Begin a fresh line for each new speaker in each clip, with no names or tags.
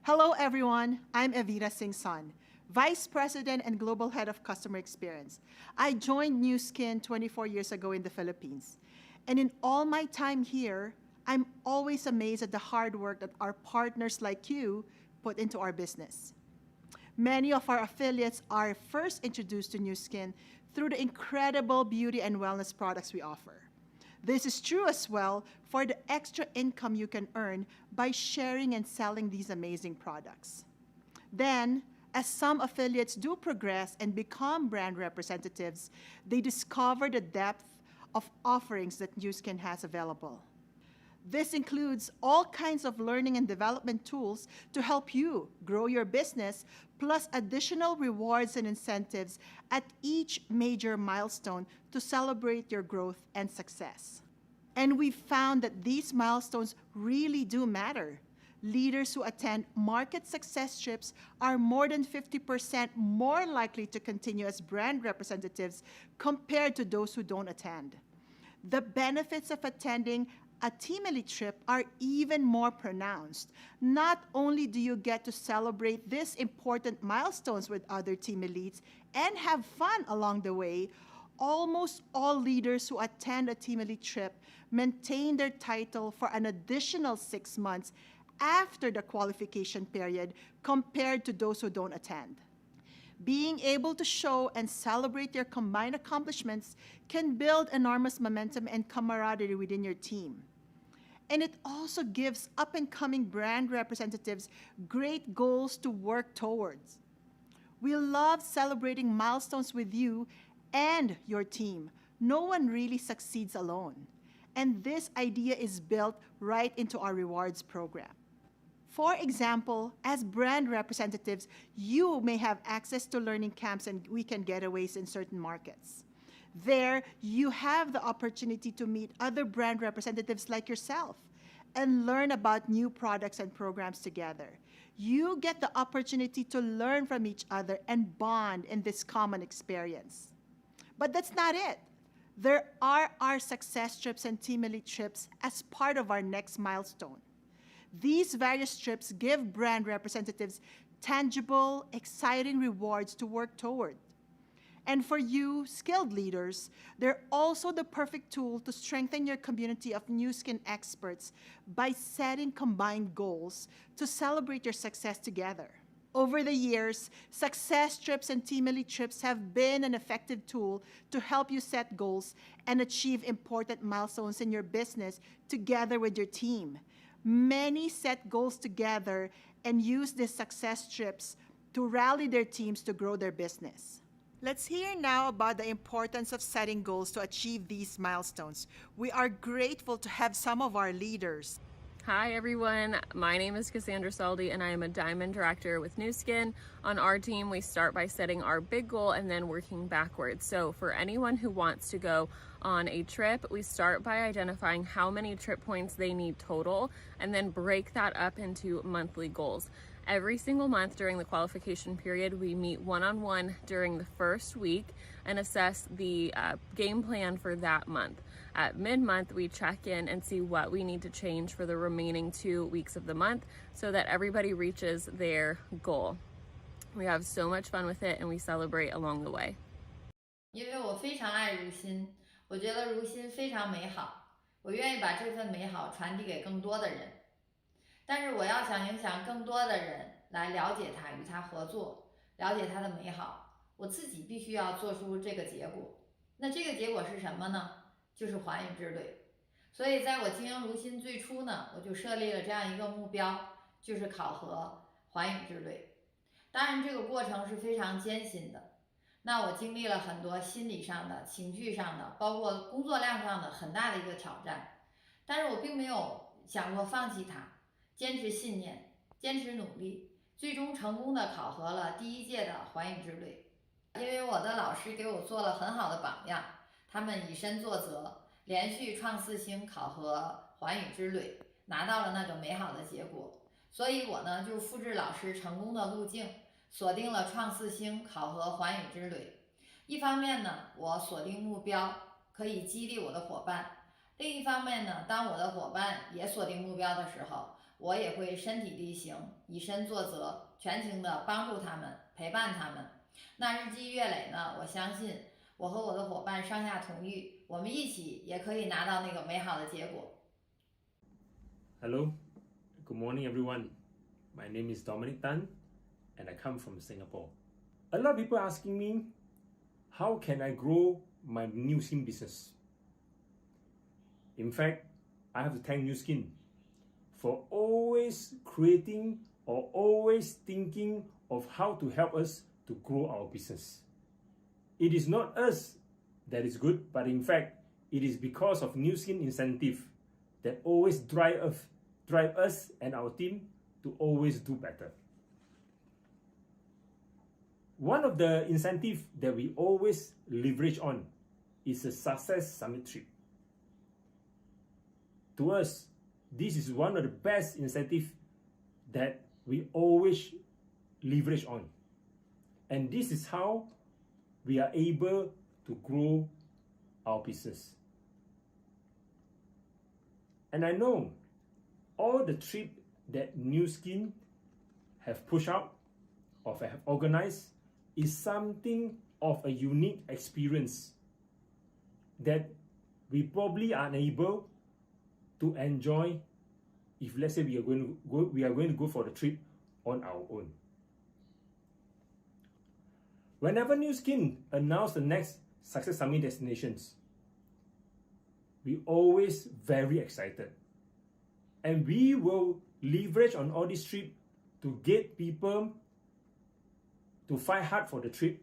Hello, everyone. I'm Evita Singson, Vice President and Global Head of Customer Experience. I joined New Skin 24 years ago in the Philippines. And in all my time here, I'm always amazed at the hard work that our partners like you put into our business. Many of our affiliates are first introduced to New Skin through the incredible beauty and wellness products we offer. This is true as well for the extra income you can earn by sharing and selling these amazing products. Then, as some affiliates do progress and become brand representatives, they discover the depth of offerings that New Skin has available. This includes all kinds of learning and development tools to help you grow your business, plus additional rewards and incentives at each major milestone to celebrate your growth and success. And we've found that these milestones really do matter. Leaders who attend market success trips are more than 50% more likely to continue as brand representatives compared to those who don't attend. The benefits of attending a Team Elite trip are even more pronounced. Not only do you get to celebrate these important milestones with other Team Elites and have fun along the way, almost all leaders who attend a Team Elite trip maintain their title for an additional 6 months after the qualification period compared to those who don't attend. Being able to show and celebrate your combined accomplishments can build enormous momentum and camaraderie within your team. And it also gives up-and-coming brand representatives great goals to work towards. We love celebrating milestones with you and your team. No one really succeeds alone. And this idea is built right into our rewards program. For example, as brand representatives, you may have access to learning camps and weekend getaways in certain markets. There, you have the opportunity to meet other brand representatives like yourself and learn about new products and programs together. You get the opportunity to learn from each other and bond in this common experience. But that's not it. There are our success trips and Team Elite trips as part of our next milestone. These various trips give brand representatives tangible, exciting rewards to work toward. And for you, skilled leaders, they're also the perfect tool to strengthen your community of New Skin experts by setting combined goals to celebrate your success together. Over the years, success trips and Team Elite trips have been an effective tool to help you set goals and achieve important milestones in your business together with your team. Many set goals together and use these success trips to rally their teams to grow their business. Let's hear now about the importance of setting goals to achieve these milestones. We are grateful to have some of our leaders.
Hi everyone, my name is Cassandra Saldi and I am a Diamond Director with New Skin. On our team, we start by setting our big goal and then working backwards. So for anyone who wants to go on a trip, we start by identifying how many trip points they need total and then break that up into monthly goals. Every single month during the qualification period, we meet one-on-one during the first week and assess the game plan for that month. At mid-month, we check in and see what we need to change for the remaining 2 weeks of the month so that everybody reaches their goal. We have so much fun with it and we celebrate along the way.
因为我非常爱如新，我觉得如新非常美好，我愿意把这份美好传递给更多的人。但是我要想影响更多的人来了解它，与它合作，了解它的美好，我自己必须要做出这个结果。那这个结果是什么呢？就是寰宇之旅。所以在我经营如新最初呢，我就设立了这样一个目标，就是考核寰宇之旅。当然这个过程是非常艰辛的，那我经历了很多心理上的、情绪上的，包括工作量上的很大的一个挑战，但是我并没有想过放弃它，坚持信念，坚持努力，最终成功的考核了第1届的寰宇之旅。因为我的老师给我做了很好的榜样，他们以身作则，连续创4星考核寰宇之旅，拿到了那个美好的结果。所以我呢就复制老师成功的路径，锁定了创4星考核寰宇之旅。一方面呢，我锁定目标，可以激励我的伙伴；另一方面呢，当我的伙伴也锁定目标的时候，我也会身体力行，以身作则，全情的帮助他们，陪伴他们。那日积月累呢，我相信我和我的伙伴上下同欲，我们一起也可以拿到那个美好的结果。
Hello, good morning everyone. My name is Dominic Tan and I come from Singapore. A lot of people asking me, how can I grow my New Skin business? In fact, I have to thank New Skin for always creating or always thinking of how to help us to grow our business. It is not us that is good, but in fact, it is because of New Skin incentive that always drive us and our team to always do better. One of the incentives that we always leverage on is a Success Summit trip. To us, this is one of the best incentives that we always leverage on. And this is how we are able to grow our business. And I know all the trips that New Skin have pushed out or have organized is something of a unique experience that we probably are unable to enjoy if, let's say, we are going to go for the trip on our own. Whenever New Skin announce the next Success Summit destinations, we always very excited, and we will leverage on all this trip to get people to fight hard for the trip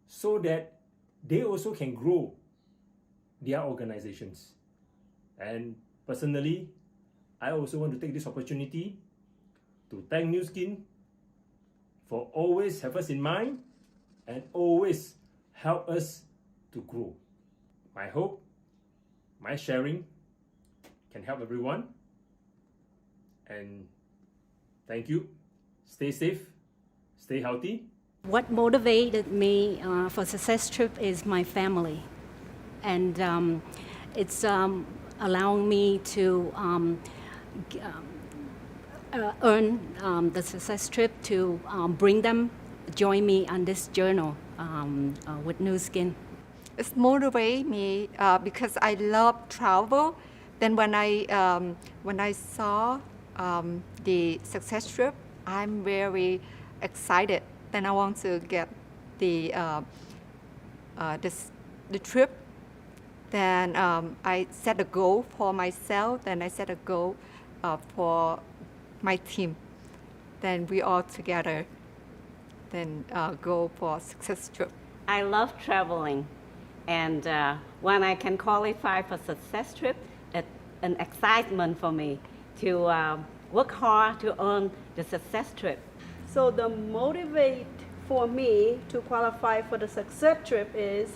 so that they also can grow their organizations. And personally, I also want to take this opportunity to thank New Skin for always have us in mind and always help us to grow. My hope, my sharing can help everyone. And thank you. Stay safe, stay healthy.
What motivated me for Success Trip is my family. And it's allowing me to earn the Success Trip to bring them, join me on this journey with New Skin.
It's motivate me because I love travel. Then when I saw the Success Trip, I'm very excited. Then I want to get the trip. Then I set a goal for myself. Then I set a goal for my team. Then we all together then go for Success Trip.
I love traveling, and when I can qualify for Success Trip, it's an excitement for me to work hard to earn the Success Trip.
So the motivate for me to qualify for the Success Trip is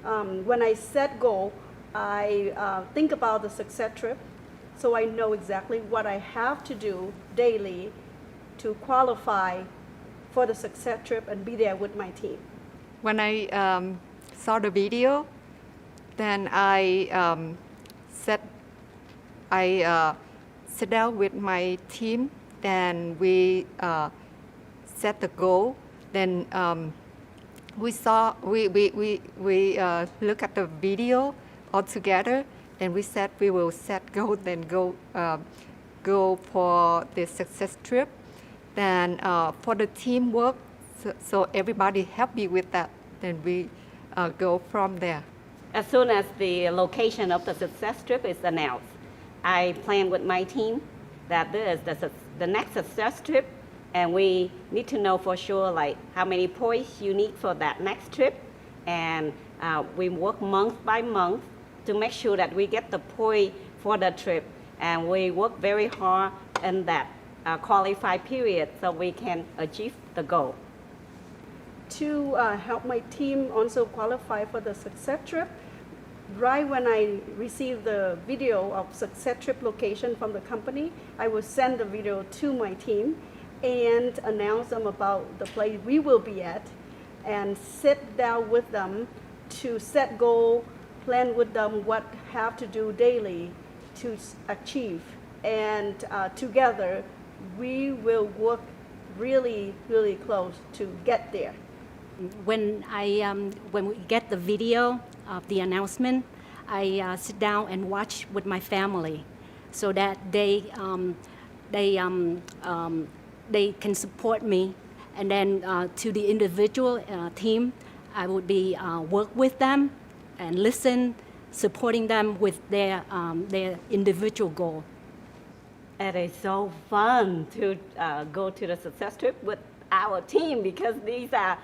when I set goal, I think about the Success Trip, so I know exactly what I have to do daily to qualify for the Success Trip and be there with my team.
When I saw the video, then I sit down with my team. Then we set the goal. Then we look at the video all together. Then we said we will set goal. Then go for the Success Trip. Then for the teamwork, so everybody happy with that. Then we go from there.
As soon as the location of the Success Trip is announced, I plan with my team that this is the next Success Trip, and we need to know for sure like how many points you need for that next trip, and we work month by month to make sure that we get the point for the trip, and we work very hard in that qualified period so we can achieve the goal.
To help my team also qualify for the Success Trip, right when I receive the video of Success Trip location from the company, I will send the video to my team and announce them about the place we will be at and sit down with them to set goal, plan with them what have to do daily to achieve and together we will work really, really close to get there.
When we get the video of the announcement, I sit down and watch with my family, so that they can support me, and then to the individual team, I would be work with them and listen, supporting them with their individual goal.
It is so fun to go to the success trip with our team, because these are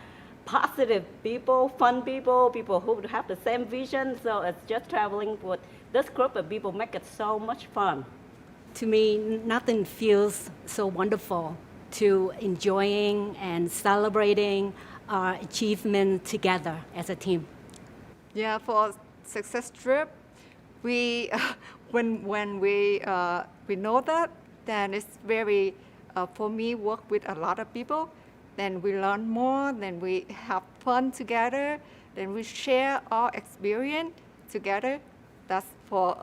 positive people, fun people, people who have the same vision. So it's just traveling with this group of people make it so much fun.
To me, nothing feels so wonderful to enjoying and celebrating our achievement together as a team.
Yeah, for success trip, we when we know that, then it's very for me work with a lot of people. Then we learn more. Then we have fun together. Then we share our experience together. That's for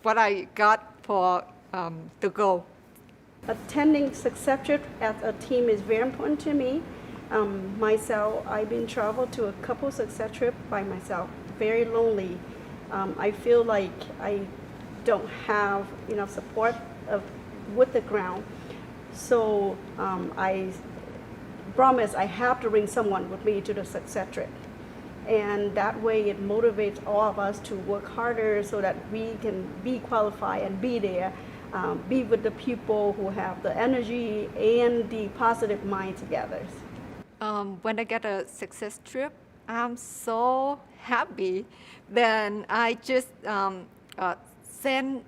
what I got for the goal.
Attending success trip as a team is very important to me. Myself, I've been traveled to a couple success trip by myself, very lonely. I feel like I don't have enough support with the ground. So I promise I have to bring someone with me to the success trip. And that way it motivates all of us to work harder so that we can be qualified and be there, be with the people who have the energy and the positive mind together.
When I get a success trip, I'm so happy. Then I just send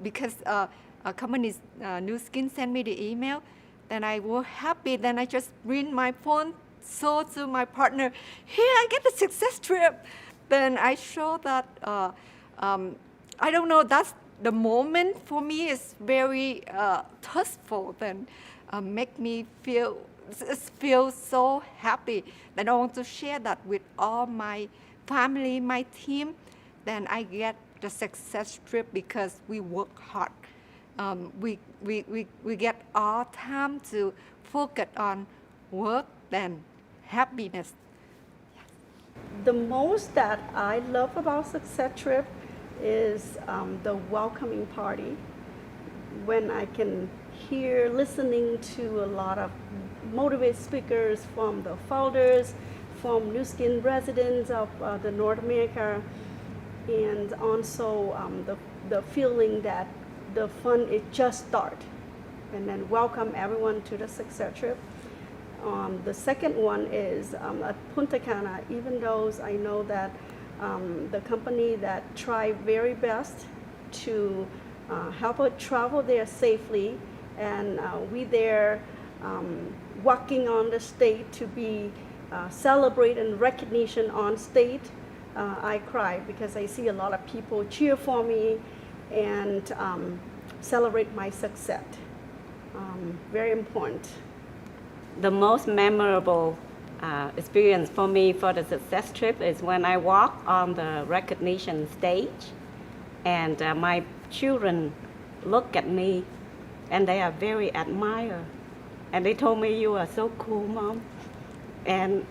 because a company's New Skin sent me the email. Then I was happy. Then I just bring my phone, show to my partner, here I get the success trip. Then I show that, I don't know, that's the moment for me is very touchful. Then make me feel so happy. Then I want to share that with all my family, my team. Then I get the success trip because we work hard. We get all time to focus on work, then happiness.
The most that I love about success trip is the welcoming party, when I can hear, listening to a lot of motivated speakers from the founders, from New Skin residents of the North America, and also the feeling that the fun it just start, and then welcome everyone to the success trip. The second one is at Punta Cana. Even though I know that the company that try very best to help us travel there safely, and we there walking on the stage to be celebrate and recognition on stage. I cry because I see a lot of people cheer for me and celebrate my success. Very important.
The most memorable experience for me for the success trip is when I walk on the recognition stage, and my children look at me and they are very admire, and they told me, you are so cool, Mom. And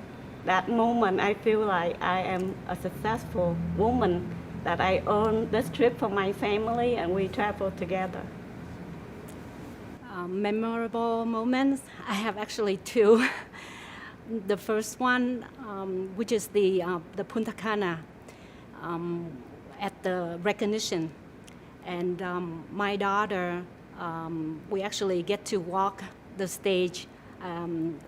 that moment I feel like I am a successful woman, that I earned this trip for my family and we traveled together.
Memorable moments, I have actually two. The first one, which is the Punta Cana at the recognition. And my daughter, we actually get to walk the stage.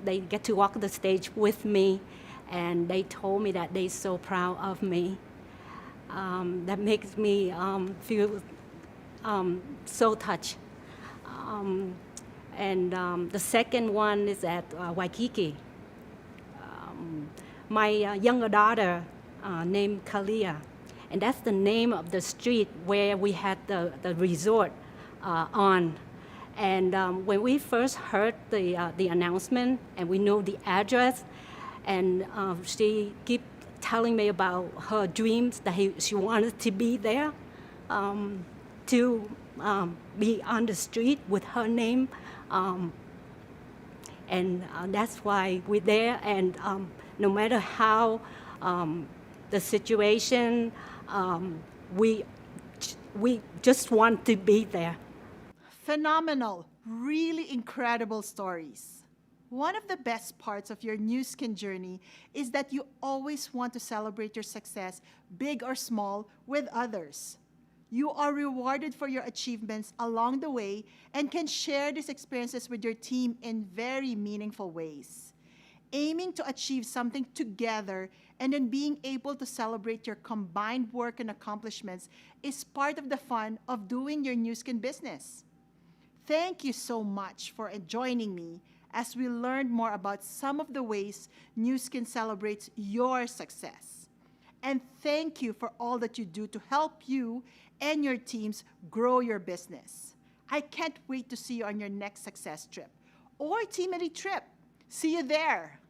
They get to walk the stage with me, and they told me that they're so proud of me. That makes me feel so touched. And the second one is at Waikiki. My younger daughter named Kalia, and that's the name of the street where we had the resort on. And when we first heard the announcement and we know the address, and she keep telling me about her dreams that she wanted to be there, to to be on the street with her name. And that's why we're there. And no matter how the situation, we just want to be there.
Phenomenal, really incredible stories. One of the best parts of your new skin journey is that you always want to celebrate your success, big or small, with others. You are rewarded for your achievements along the way and can share these experiences with your team in very meaningful ways. Aiming to achieve something together and then being able to celebrate your combined work and accomplishments is part of the fun of doing your new skin business. Thank you so much for joining me as we learned more about some of the ways Nu Skin celebrates your success. And thank you for all that you do to help you and your teams grow your business. I can't wait to see you on your next success trip or Team Elite trip. See you there.